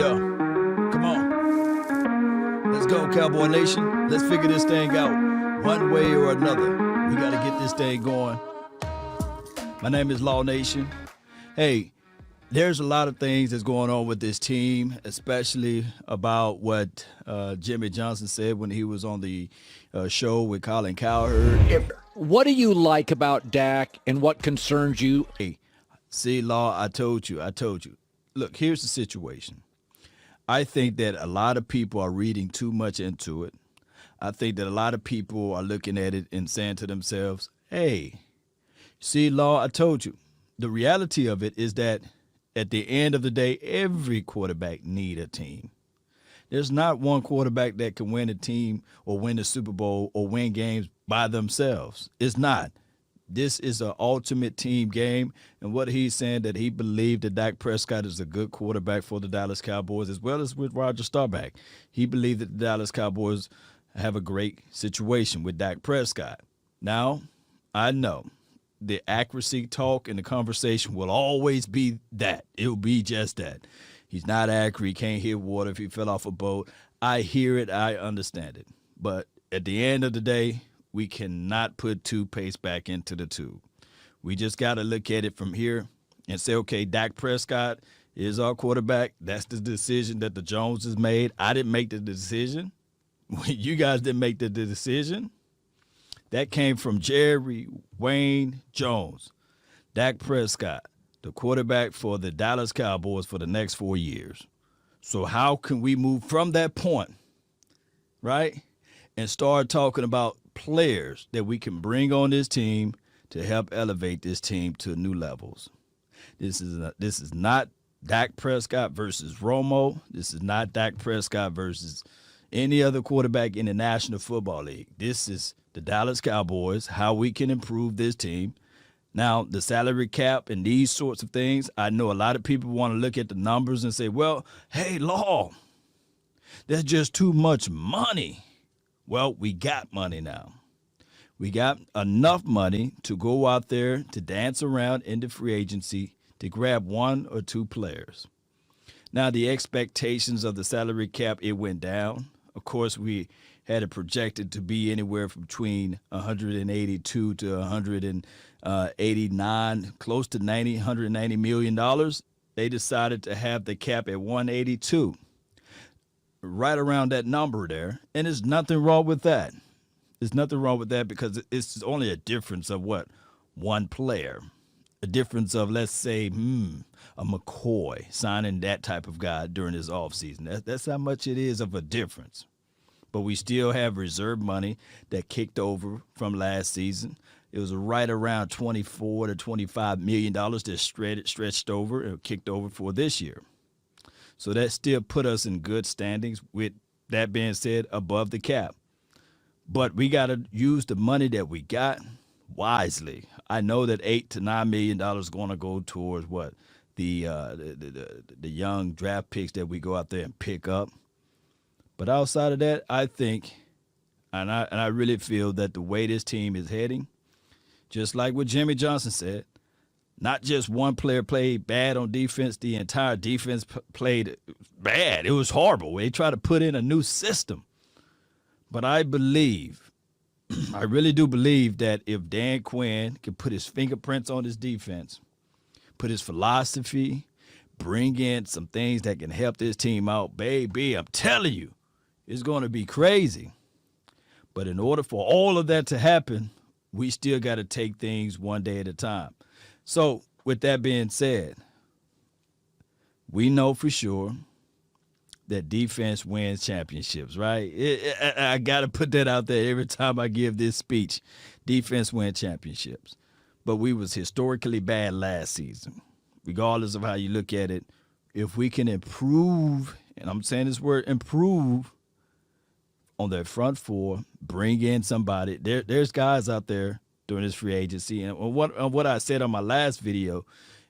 Yeah, come on. Let's go, Cowboy Nation. Let's figure this thing out one way or another. We got to get this thing going. My name is Law Nation. Hey, there's a lot of things that's going on with this team, especially about what Jimmy Johnson said when he was on the show with Colin Cowherd. What do you like about Dak and what concerns you? Hey, see, Law, I told you. Look, here's the situation. I think that a lot of people are reading too much into it. I think that a lot of people are looking at it and saying to themselves, hey, see, Law, I told you. The reality of it is that at the end of the day, every quarterback need a team. There's not one quarterback that can win a team or win the Super Bowl or win games by themselves. It's not. This is an ultimate team game, and what he's saying that he believed that Dak Prescott is a good quarterback for the Dallas Cowboys, as well as with Roger Staubach. He believed that the Dallas Cowboys have a great situation with Dak Prescott. Now, I know the accuracy talk and the conversation will always be that. It'll be just that. He's not accurate. He can't hit water if he fell off a boat. I hear it. I understand it. But at the end of the day, we cannot put toothpaste back into the tube. We just got to look at it from here and say, okay, Dak Prescott is our quarterback. That's the decision that the Joneses made. I didn't make the decision. You guys didn't make the decision. That came from Jerry Wayne Jones. Dak Prescott, the quarterback for the Dallas Cowboys for the next 4 years. So how can we move from that point, right, and start talking about players that we can bring on this team to help elevate this team to new levels? This is not Dak Prescott versus Romo. This is not Dak Prescott versus any other quarterback in the National Football League. This is the Dallas Cowboys, how we can improve this team. Now, the salary cap and these sorts of things, I know a lot of people want to look at the numbers and say, well, hey, Law, that's just too much money. Well, we got money now. We got enough money to go out there to dance around in the free agency to grab one or two players. Now, the expectations of the salary cap, it went down. Of course, we had it projected to be anywhere from between 182 to 189, close to 190 million dollars. They decided to have the cap at 182, right around that number there. And there's nothing wrong with that. There's nothing wrong with that because it's only a difference of what? One player. A difference of, let's say, a McCoy signing that type of guy during his offseason. That's how much it is of a difference. But we still have reserve money that kicked over from last season. It was right around $24 to $25 million that stretched over and kicked over for this year. So that still put us in good standings, with that being said, above the cap. But we got to use the money that we got wisely. I know that $8 to $9 million is going to go towards what? The young draft picks that we go out there and pick up. But outside of that, I think, and I really feel that the way this team is heading, just like what Jimmy Johnson said, not just one player played bad on defense, the entire defense played bad. It was horrible. They tried to put in a new system. But I believe, I really do believe that if Dan Quinn can put his fingerprints on his defense, put his philosophy, bring in some things that can help this team out, baby, I'm telling you, it's going to be crazy. But in order for all of that to happen, we still got to take things one day at a time. So with that being said, we know for sure that defense wins championships, right? I got to put that out there every time I give this speech. Defense wins championships. But we was historically bad last season. Regardless of how you look at it, if we can improve, and I'm saying this word improve, on their front four, bring in somebody. There's guys out there during this free agency. And what I said on my last video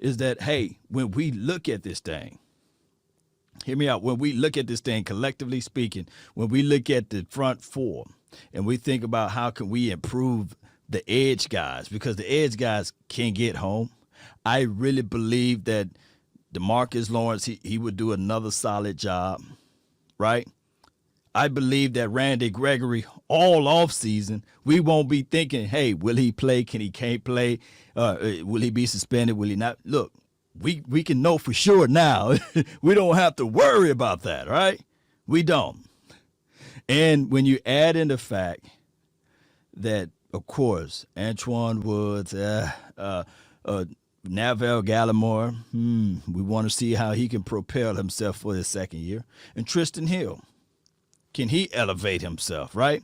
is that, hey, when we look at this thing, hear me out, when we look at this thing, collectively speaking, when we look at the front four and we think about how can we improve the edge guys, because the edge guys can't get home, I really believe that DeMarcus Lawrence, he would do another solid job, right? I believe that Randy Gregory all offseason, we won't be thinking, hey, will he play? Can he can't play? Will he be suspended? Will he not? Look, we can know for sure now. We don't have to worry about that, right? We don't. And when you add in the fact that, of course, Antoine Woods, Navell Gallimore, we want to see how he can propel himself for his second year. And Tristan Hill, can he elevate himself, right?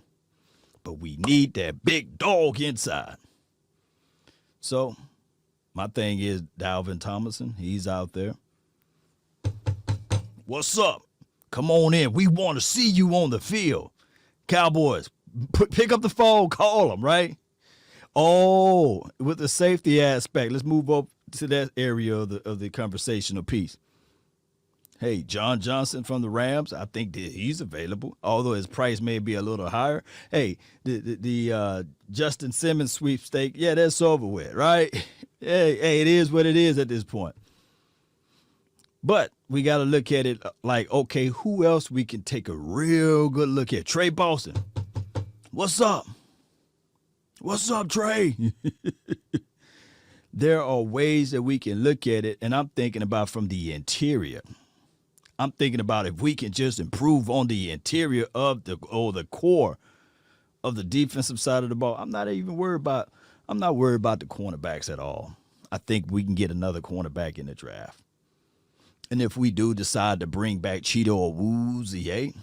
But we need that big dog inside. So my thing is Dalvin Tomlinson, he's out there. What's up? Come on in. We want to see you on the field. Cowboys, pick up the phone, call them, right? Oh, with the safety aspect, let's move up to that area of the conversational piece. Hey, John Johnson from the Rams, I think that he's available, although his price may be a little higher. Hey, the Justin Simmons sweepstake, yeah, that's over with, right? Hey, it is what it is at this point. But we got to look at it like, okay, who else we can take a real good look at? Trey Boston. What's up? What's up, Trey? There are ways that we can look at it, and I'm thinking about from the interior. I'm thinking about if we can just improve on the interior of the core of the defensive side of the ball. I'm not worried about the cornerbacks at all. I think we can get another cornerback in the draft. And if we do decide to bring back Cheeto Awuzie,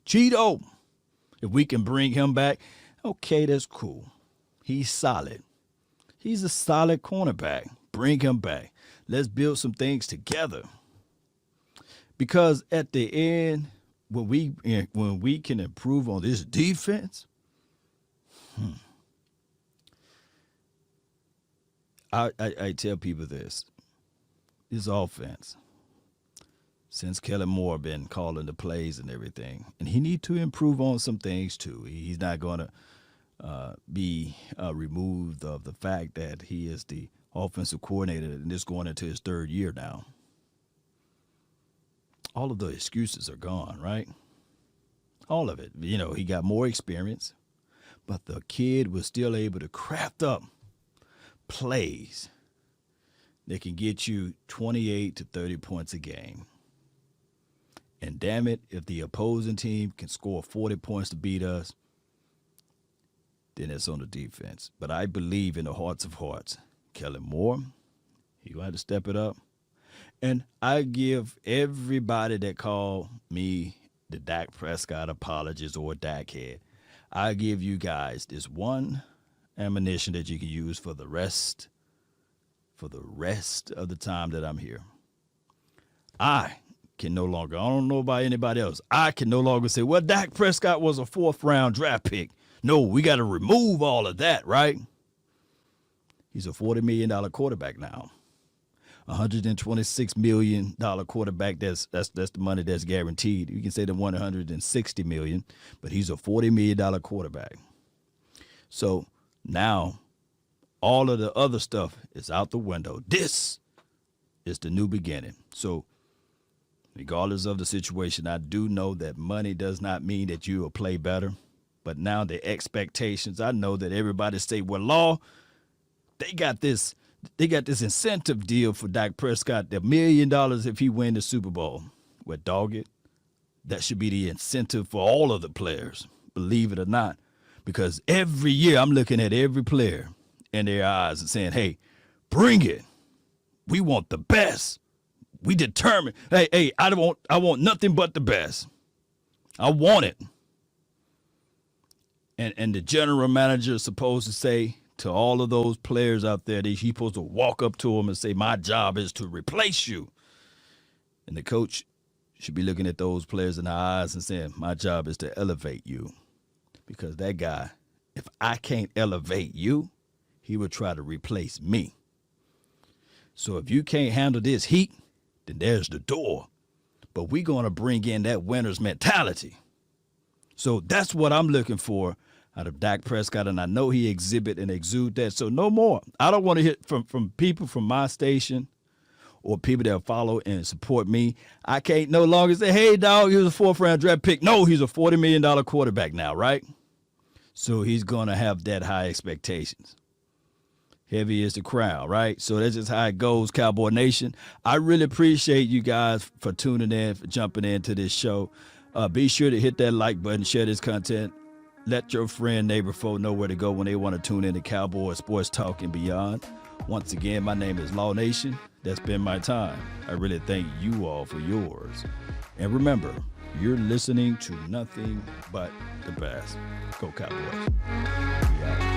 Cheeto, if we can bring him back, okay, that's cool. He's solid. He's a solid cornerback. Bring him back. Let's build some things together. Because at the end, when we can improve on this defense, I tell people this offense, since Kellen Moore been calling the plays and everything, and he need to improve on some things too. He's not going to be removed of the fact that he is the offensive coordinator and is going into his third year now. All of the excuses are gone, right? All of it. You know, he got more experience, but the kid was still able to craft up plays that can get you 28 to 30 points a game. And damn it, if the opposing team can score 40 points to beat us, then it's on the defense. But I believe in the hearts of hearts, Kellen Moore, he going to have to step it up. And I give everybody that call me the Dak Prescott apologist or Dak head, I give you guys this one ammunition that you can use for the rest of the time that I'm here. I can no longer, I don't know about anybody else, I can no longer say, well, Dak Prescott was a 4th-round draft pick. No, we got to remove all of that, right? He's a $40 million quarterback now. $126 million quarterback, that's the money that's guaranteed. You can say the $160 million, but he's a $40 million quarterback. So now all of the other stuff is out the window. This is the new beginning. So regardless of the situation, I do know that money does not mean that you will play better. But now the expectations, I know that everybody say, well, Law, they got this incentive deal for Dak Prescott, $1 million if he win the Super Bowl. Well, dog it, that should be the incentive for all of the players, believe it or not. Because every year I'm looking at every player in their eyes and saying, hey, bring it. We want the best. We determined. Hey, I want nothing but the best. I want it. And the general manager is supposed to say to all of those players out there, he's supposed to walk up to them and say, my job is to replace you. And the coach should be looking at those players in the eyes and saying, my job is to elevate you. Because that guy, if I can't elevate you, he would try to replace me. So if you can't handle this heat, then there's the door. But we're going to bring in that winner's mentality. So that's what I'm looking for out of Dak Prescott, and I know he exhibit and exude that. So no more. I don't want to hear from people from my station or people that follow and support me. I can't no longer say, hey, dog, he was a fourth-round draft pick. No, he's a $40 million quarterback now, right? So he's going to have that high expectations. Heavy is the crown, right? So that's just how it goes, Cowboy Nation. I really appreciate you guys for tuning in, for jumping into this show. Be sure to hit that like button, share this content. Let your friend, neighbor, folk know where to go when they want to tune in to Cowboy Sports Talk and beyond. Once again, my name is Law Nation. That's been my time. I really thank you all for yours. And remember, you're listening to nothing but the best. Go Cowboys. We out.